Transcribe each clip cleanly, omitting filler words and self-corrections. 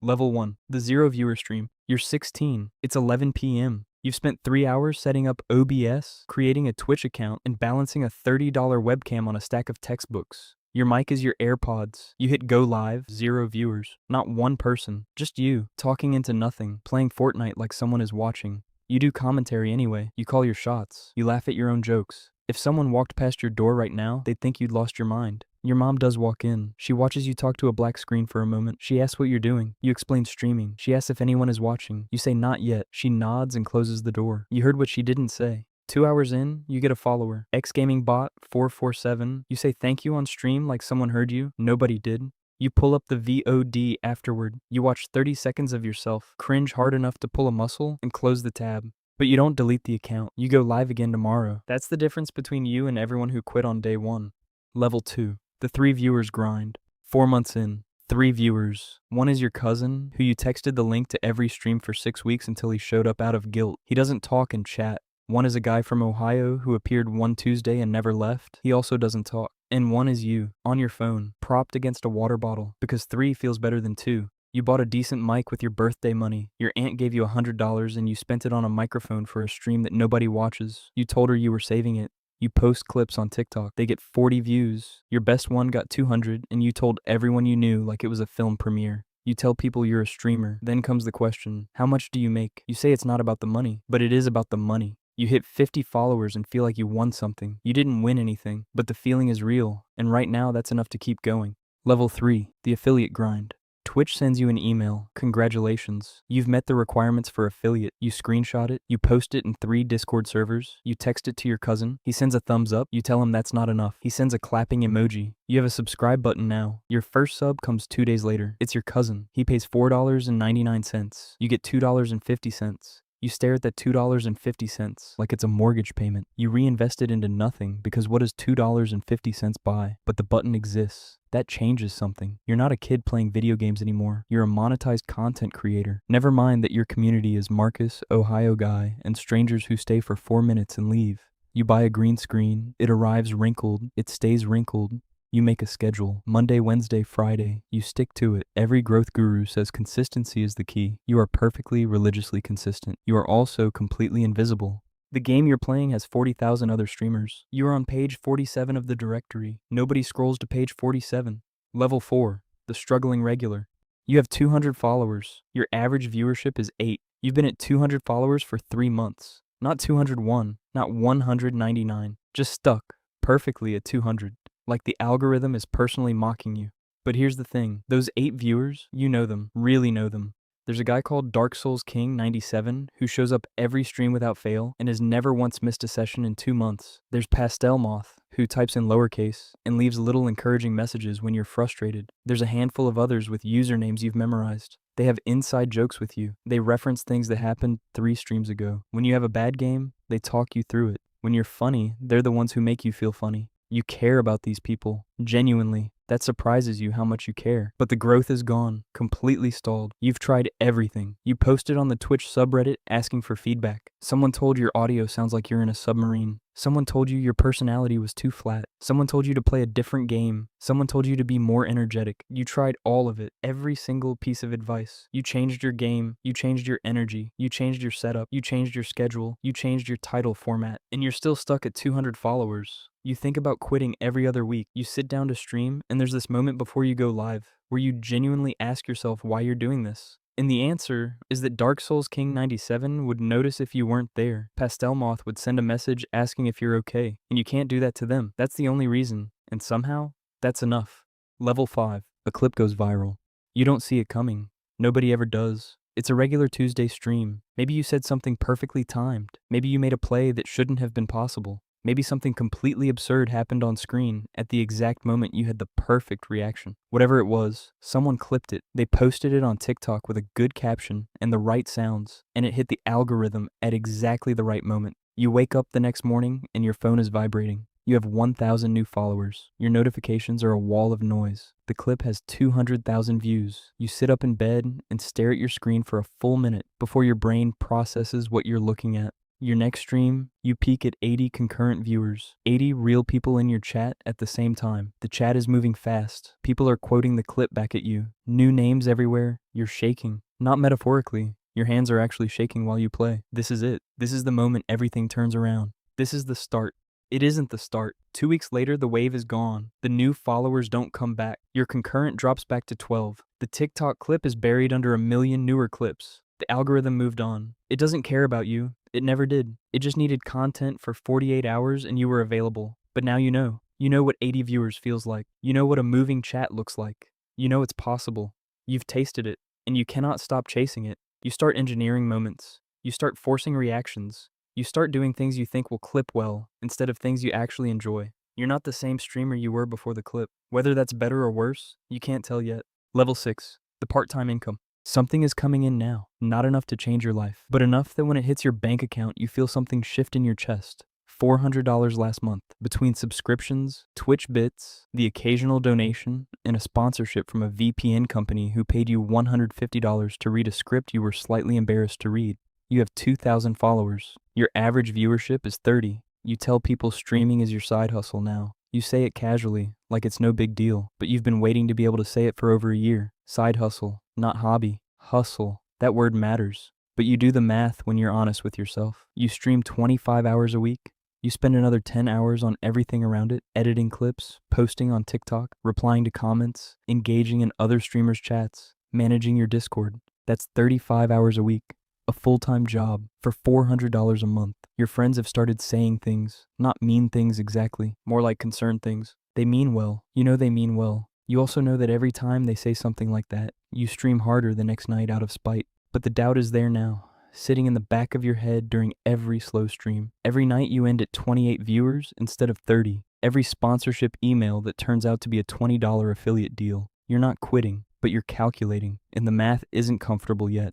Level 1. The zero viewer stream. You're 16. It's 11 p.m. You've spent 3 hours setting up OBS, creating a Twitch account, and balancing a $30 webcam on a stack of textbooks. Your mic is your AirPods. You hit go live, 0 viewers. Not one person. Just you, talking into nothing, playing Fortnite like someone is watching. You do commentary anyway. You call your shots. You laugh at your own jokes. If someone walked past your door right now, they'd think you'd lost your mind. Your mom does walk in. She watches you talk to a black screen for a moment. She asks what you're doing. You explain streaming. She asks if anyone is watching. You say not yet. She nods and closes the door. You heard what she didn't say. 2 hours in, you get a follower. Xgaming bot 447. You say thank you on stream like someone heard you. Nobody did. You pull up the VOD afterward. You watch 30 seconds of yourself, cringe hard enough to pull a muscle, and close the tab. But you don't delete the account. You go live again tomorrow. That's the difference between you and everyone who quit on day 1. Level 2. The 3 viewers grind. 4 months in. 3 viewers. One is your cousin, who you texted the link to every stream for 6 weeks until he showed up out of guilt. He doesn't talk and chat. One is a guy from Ohio who appeared one Tuesday and never left. He also doesn't talk. And one is you, on your phone, propped against a water bottle, because 3 feels better than 2. You bought a decent mic with your birthday money. Your aunt gave you $100 and you spent it on a microphone for a stream that nobody watches. You told her you were saving it. You post clips on TikTok. They get 40 views. Your best one got 200 and you told everyone you knew like it was a film premiere. You tell people you're a streamer. Then comes the question, how much do you make? You say it's not about the money, but it is about the money. You hit 50 followers and feel like you won something. You didn't win anything, but the feeling is real, and right now that's enough to keep going. Level 3, the affiliate grind. Twitch sends you an email. Congratulations. You've met the requirements for affiliate. You screenshot it. You post it in 3 Discord servers. You text it to your cousin. He sends a thumbs up. You tell him that's not enough. He sends a clapping emoji. You have a subscribe button now. Your first sub comes 2 days later. It's your cousin. He pays $4.99. You get $2.50. You stare at that $2.50 like it's a mortgage payment. You reinvest it into nothing because what does $2.50 buy? But the button exists. That changes something. You're not a kid playing video games anymore. You're a monetized content creator. Never mind that your community is Marcus, Ohio guy, and strangers who stay for 4 minutes and leave. You buy a green screen. It arrives wrinkled. It stays wrinkled. You make a schedule. Monday, Wednesday, Friday. You stick to it. Every growth guru says consistency is the key. You are perfectly religiously consistent. You are also completely invisible. The game you're playing has 40,000 other streamers. You are on page 47 of the directory. Nobody scrolls to page 47. Level 4. The struggling regular. You have 200 followers. Your average viewership is 8. You've been at 200 followers for 3 months. Not 201. Not 199. Just stuck. Perfectly at 200. Like the algorithm is personally mocking you. But here's the thing, those 8 viewers, you know them, really know them. There's a guy called Dark Souls King 97 who shows up every stream without fail and has never once missed a session in 2 months. There's Pastel Moth, who types in lowercase and leaves little encouraging messages when you're frustrated. There's a handful of others with usernames you've memorized. They have inside jokes with you. They reference things that happened 3 streams ago. When you have a bad game, they talk you through it. When you're funny, they're the ones who make you feel funny. You care about these people, genuinely. That surprises you how much you care. But the growth is gone, completely stalled. You've tried everything. You posted on the Twitch subreddit asking for feedback. Someone told your audio sounds like you're in a submarine. Someone told you your personality was too flat. Someone told you to play a different game. Someone told you to be more energetic. You tried all of it, every single piece of advice. You changed your game. You changed your energy. You changed your setup. You changed your schedule. You changed your title format. And you're still stuck at 200 followers. You think about quitting every other week. You sit down to stream, and there's this moment before you go live where you genuinely ask yourself why you're doing this. And the answer is that Dark Souls King 97 would notice if you weren't there. Pastel Moth would send a message asking if you're okay, and you can't do that to them. That's the only reason, and somehow, that's enough. Level 5. A clip goes viral. You don't see it coming. Nobody ever does. It's a regular Tuesday stream. Maybe you said something perfectly timed. Maybe you made a play that shouldn't have been possible. Maybe something completely absurd happened on screen at the exact moment you had the perfect reaction. Whatever it was, someone clipped it. They posted it on TikTok with a good caption and the right sounds, and it hit the algorithm at exactly the right moment. You wake up the next morning and your phone is vibrating. You have 1,000 new followers. Your notifications are a wall of noise. The clip has 200,000 views. You sit up in bed and stare at your screen for a full minute before your brain processes what you're looking at. Your next stream, you peak at 80 concurrent viewers, 80 real people in your chat at the same time. The chat is moving fast. People are quoting the clip back at you. New names everywhere. You're shaking. Not metaphorically. Your hands are actually shaking while you play. This is it. This is the moment everything turns around. This is the start. It isn't the start. 2 weeks later, the wave is gone. The new followers don't come back. Your concurrent drops back to 12. The TikTok clip is buried under a million newer clips. The algorithm moved on. It doesn't care about you. It never did. It just needed content for 48 hours and you were available. But now you know. You know what 80 viewers feels like. You know what a moving chat looks like. You know it's possible. You've tasted it, and you cannot stop chasing it. You start engineering moments. You start forcing reactions. You start doing things you think will clip well instead of things you actually enjoy. You're not the same streamer you were before the clip. Whether that's better or worse, you can't tell yet. Level 6. The part-time income. Something is coming in now, not enough to change your life, but enough that when it hits your bank account, you feel something shift in your chest. $400 last month, between subscriptions, Twitch bits, the occasional donation, and a sponsorship from a VPN company who paid you $150 to read a script you were slightly embarrassed to read. You have 2,000 followers. Your average viewership is 30. You tell people streaming is your side hustle now. You say it casually, like it's no big deal, but you've been waiting to be able to say it for over a year. Side hustle, not hobby. Hustle. That word matters. But you do the math when you're honest with yourself. You stream 25 hours a week. You spend another 10 hours on everything around it, editing clips, posting on TikTok, replying to comments, engaging in other streamers' chats, managing your Discord. That's 35 hours a week. A full-time job for $400 a month. Your friends have started saying things, not mean things exactly, more like concerned things. They mean well. You know they mean well. You also know that every time they say something like that, you stream harder the next night out of spite. But the doubt is there now, sitting in the back of your head during every slow stream. Every night you end at 28 viewers instead of 30. Every sponsorship email that turns out to be a $20 affiliate deal. You're not quitting, but you're calculating, and the math isn't comfortable yet.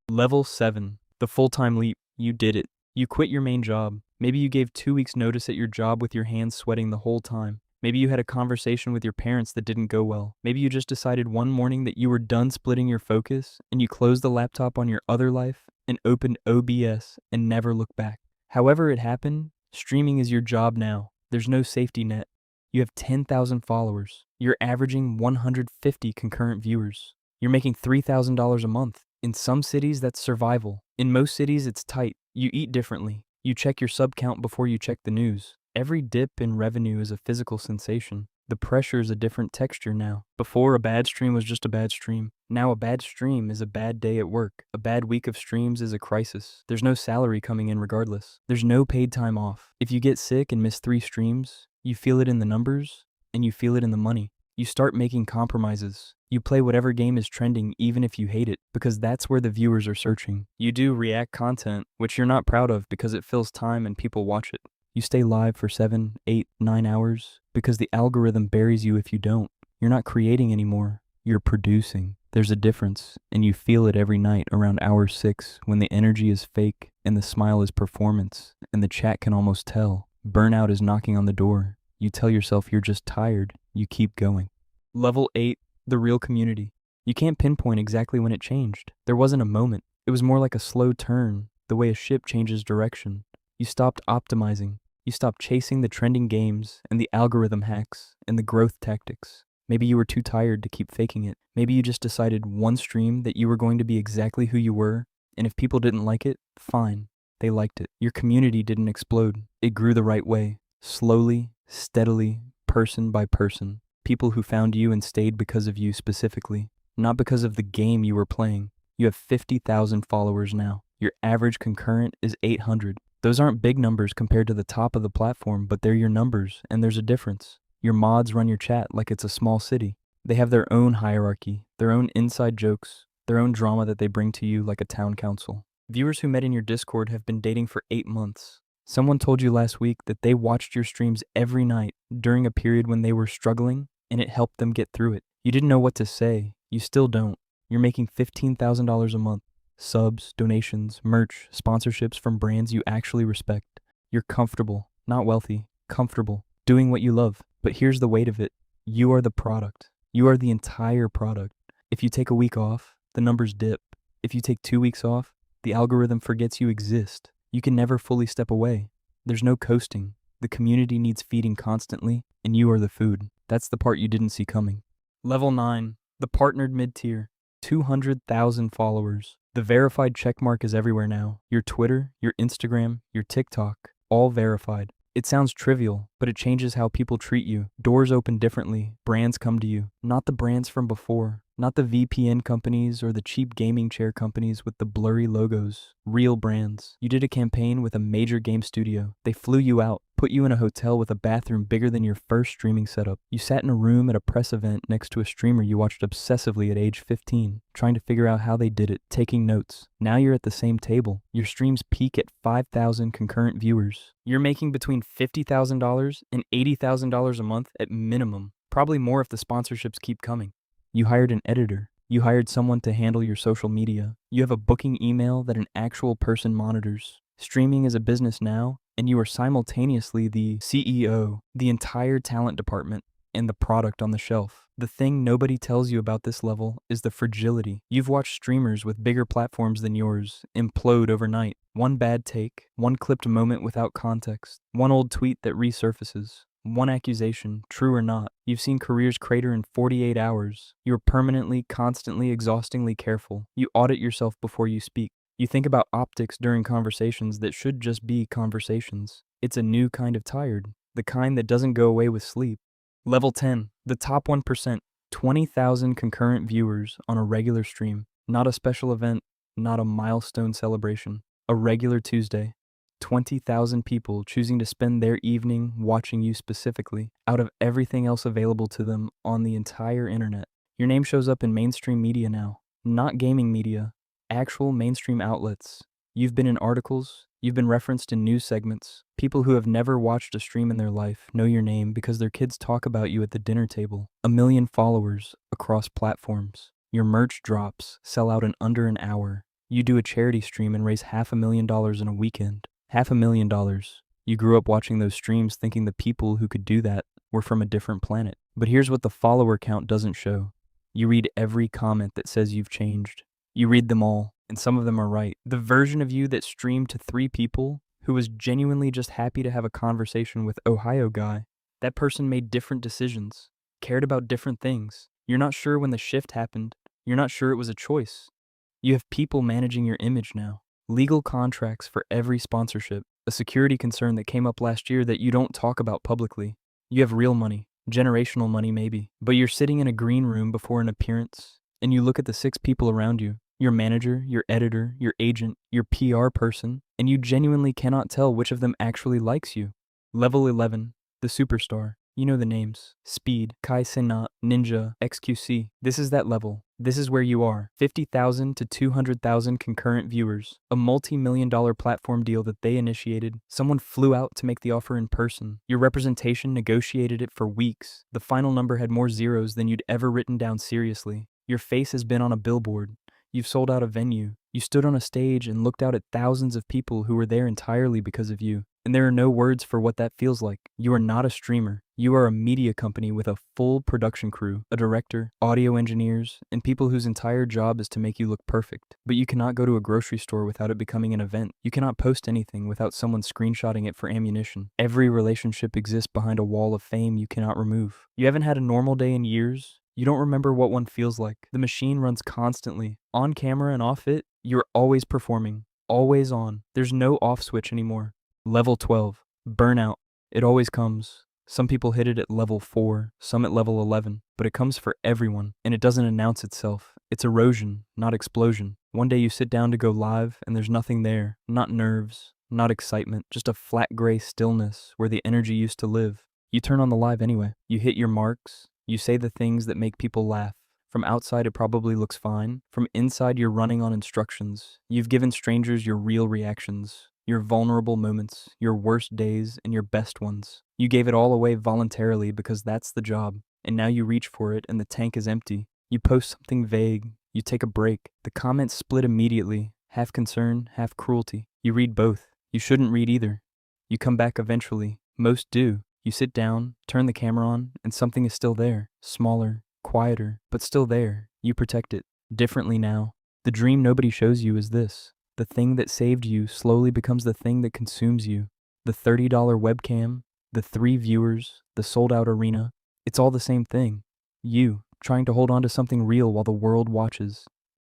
Level 7. The full-time leap. You did it. You quit your main job. Maybe you gave 2 weeks notice at your job with your hands sweating the whole time. Maybe you had a conversation with your parents that didn't go well. Maybe you just decided one morning that you were done splitting your focus and you closed the laptop on your other life and opened OBS and never looked back. However it happened, streaming is your job now. There's no safety net. You have 10,000 followers. You're averaging 150 concurrent viewers. You're making $3,000 a month. In some cities, that's survival. In most cities, it's tight. You eat differently. You check your sub count before you check the news. Every dip in revenue is a physical sensation. The pressure is a different texture now. Before, a bad stream was just a bad stream. Now a bad stream is a bad day at work. A bad week of streams is a crisis. There's no salary coming in regardless. There's no paid time off. If you get sick and miss 3 streams, you feel it in the numbers, and you feel it in the money. You start making compromises. You play whatever game is trending even if you hate it, because that's where the viewers are searching. You do react content, which you're not proud of because it fills time and people watch it. You stay live for 7, 8, 9 hours because the algorithm buries you if you don't. You're not creating anymore. You're producing. There's a difference, and you feel it every night around hour 6 when the energy is fake and the smile is performance, and the chat can almost tell. Burnout is knocking on the door. You tell yourself you're just tired. You keep going. Level 8, the real community. You can't pinpoint exactly when it changed. There wasn't a moment. It was more like a slow turn, the way a ship changes direction. You stopped optimizing. You stopped chasing the trending games and the algorithm hacks and the growth tactics. Maybe you were too tired to keep faking it. Maybe you just decided one stream that you were going to be exactly who you were, and if people didn't like it, fine. They liked it. Your community didn't explode. It grew the right way. Slowly, steadily, person by person. People who found you and stayed because of you specifically, not because of the game you were playing. You have 50,000 followers now. Your average concurrent is 800. Those aren't big numbers compared to the top of the platform, but they're your numbers, and there's a difference. Your mods run your chat like it's a small city. They have their own hierarchy, their own inside jokes, their own drama that they bring to you like a town council. Viewers who met in your Discord have been dating for 8 months. Someone told you last week that they watched your streams every night during a period when they were struggling, and it helped them get through it. You didn't know what to say. You still don't. You're making $15,000 a month. Subs, donations, merch, sponsorships from brands you actually respect. You're comfortable, not wealthy, comfortable, doing what you love. But here's the weight of it. You are the product. You are the entire product. If you take a week off, the numbers dip. If you take 2 weeks off, the algorithm forgets you exist. You can never fully step away. There's no coasting. The community needs feeding constantly, and you are the food. That's the part you didn't see coming. Level 9, the partnered mid-tier. 200,000 followers. The verified checkmark is everywhere now. Your Twitter, your Instagram, your TikTok, all verified. It sounds trivial, but it changes how people treat you. Doors open differently. Brands come to you. Not the brands from before. Not the VPN companies or the cheap gaming chair companies with the blurry logos. Real brands. You did a campaign with a major game studio. They flew you out, put you in a hotel with a bathroom bigger than your first streaming setup. You sat in a room at a press event next to a streamer you watched obsessively at age 15, trying to figure out how they did it, taking notes. Now you're at the same table. Your streams peak at 5,000 concurrent viewers. You're making between $50,000 and $80,000 a month at minimum. Probably more if the sponsorships keep coming. You hired an editor. You hired someone to handle your social media. You have a booking email that an actual person monitors. Streaming is a business now, and you are simultaneously the CEO, the entire talent department, and the product on the shelf. The thing nobody tells you about this level is the fragility. You've watched streamers with bigger platforms than yours implode overnight. One bad take, one clipped moment without context, one old tweet that resurfaces. One accusation, true or not. You've seen careers crater in 48 hours. You're permanently, constantly, exhaustingly careful. You audit yourself before you speak. You think about optics during conversations that should just be conversations. It's a new kind of tired, the kind that doesn't go away with sleep. Level 10, the top 1%, 20,000 concurrent viewers on a regular stream. Not a special event, not a milestone celebration. A regular Tuesday. 20,000 people choosing to spend their evening watching you specifically, out of everything else available to them on the entire internet. Your name shows up in mainstream media now, not gaming media, actual mainstream outlets. You've been in articles, you've been referenced in news segments. People who have never watched a stream in their life know your name because their kids talk about you at the dinner table. 1 million followers across platforms. Your merch drops, sell out in under an hour. You do a charity stream and raise $500,000 in a weekend. $500,000. You grew up watching those streams thinking the people who could do that were from a different planet. But here's what the follower count doesn't show. You read every comment that says you've changed. You read them all, and some of them are right. The version of you that streamed to 3 people who was genuinely just happy to have a conversation with Ohio guy, that person made different decisions, cared about different things. You're not sure when the shift happened. You're not sure it was a choice. You have people managing your image now. Legal contracts for every sponsorship, a security concern that came up last year that you don't talk about publicly. You have real money, generational money maybe, but you're sitting in a green room before an appearance, and you look at the 6 people around you, your manager, your editor, your agent, your PR person, and you genuinely cannot tell which of them actually likes you. Level 11, the superstar. You know the names. Speed, Kai Cenat, Ninja, XQC. This is that level. This is where you are. 50,000 to 200,000 concurrent viewers. A multi-million-dollar platform deal that they initiated. Someone flew out to make the offer in person. Your representation negotiated it for weeks. The final number had more zeros than you'd ever written down seriously. Your face has been on a billboard. You've sold out a venue. You stood on a stage and looked out at thousands of people who were there entirely because of you. And there are no words for what that feels like. You are not a streamer. You are a media company with a full production crew, a director, audio engineers, and people whose entire job is to make you look perfect. But you cannot go to a grocery store without it becoming an event. You cannot post anything without someone screenshotting it for ammunition. Every relationship exists behind a wall of fame you cannot remove. You haven't had a normal day in years. You don't remember what one feels like. The machine runs constantly. On camera and off it, you're always performing. Always on. There's no off switch anymore. Level 12. Burnout. It always comes. Some people hit it at level 4, some at level 11, but it comes for everyone, and it doesn't announce itself. It's erosion, not explosion. One day you sit down to go live, and there's nothing there. Not nerves, not excitement, just a flat gray stillness where the energy used to live. You turn on the live anyway. You hit your marks. You say the things that make people laugh. From outside, it probably looks fine. From inside, you're running on instructions. You've given strangers your real reactions, your vulnerable moments, your worst days, and your best ones. You gave it all away voluntarily because that's the job. And now you reach for it and the tank is empty. You post something vague. You take a break. The comments split immediately. Half concern, half cruelty. You read both. You shouldn't read either. You come back eventually. Most do. You sit down, turn the camera on, and something is still there. Smaller, quieter, but still there. You protect it. Differently now. The dream nobody shows you is this. The thing that saved you slowly becomes the thing that consumes you. The $30 webcam, the 3 viewers, the sold-out arena, it's all the same thing. You, trying to hold on to something real while the world watches.